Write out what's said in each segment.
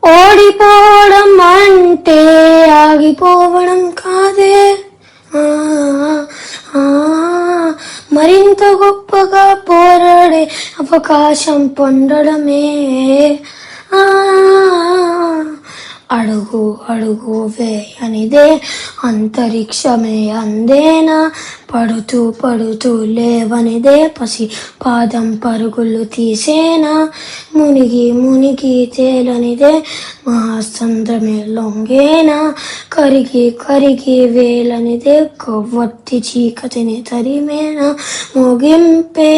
ఓడిపోవడం అంటే ఆగిపోవడం కాదే, మరింత గొప్పగా పోరాడే అవకాశం పొందడమే. అడుగు అడుగు వేయనిదే అంతరిక్షమే అందేనా, పడుతూ పడుతూ లేవనిదే పసి పాదం పరుగులు తీసేనా, మునిగి మునిగి తేలనిదే మహాసంద్రమే లొంగేనా, కరిగి కరిగి వేలనిదే కొవ్వొత్తి చీకటిని తరిమేనా, ముగింపే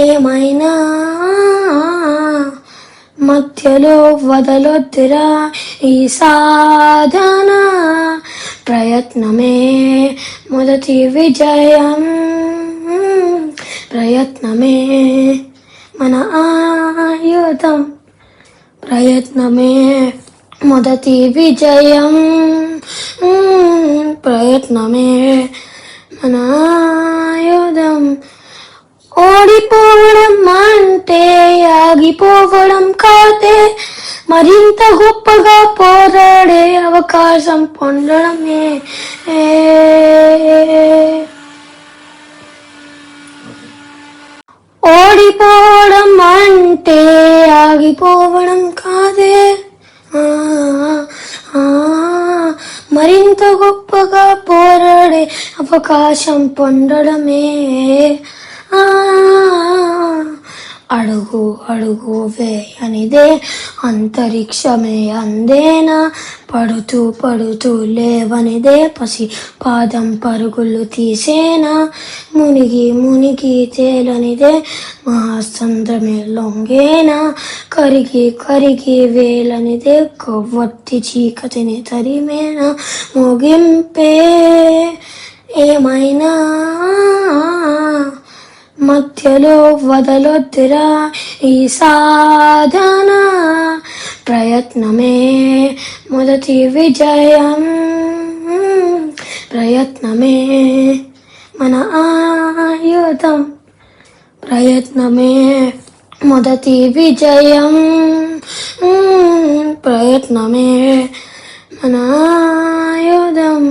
ఏమైనా మధ్యలో వదలొద్దురా ఈ సాధన, ప్రయత్నమే మొదటి విజయం, ప్రయత్నమే మన ఆయుధం, ప్రయత్నమే మొదటి విజయం, ప్రయత్నమే మన ఆయుధం. ఓడిపోవడం అంటే ఆగిపోవడం కాదే, మరింత గొప్పగా పోరాడే అవకాశం పొందడమే. ఓడిపోవడం అంటే ఆగిపోవడం కాదే, మరింత గొప్పగా పోరాడే అవకాశం పొందడమే. అడుగు అడుగు వేయనిదే అంతరిక్షమే అందేనా, పడుతూ పడుతూ లేవనిదే పసి పాదం పరుగులు తీసేనా, మునిగి మునిగి తేలనిదే మహాసంద్రమే లొంగేనా, కరిగి కరిగి వేలనిదే కొవ్వొత్తి చీకటిని తరిమేనా, ముగింపే ఏమైనా మధ్యలో వదలొద్దురా ఈ సాధన, ప్రయత్నమే మొదటి విజయం, ప్రయత్నమే మన ఆయుధం, ప్రయత్నమే మొదటి విజయం, ప్రయత్నమే మన ఆయుధం.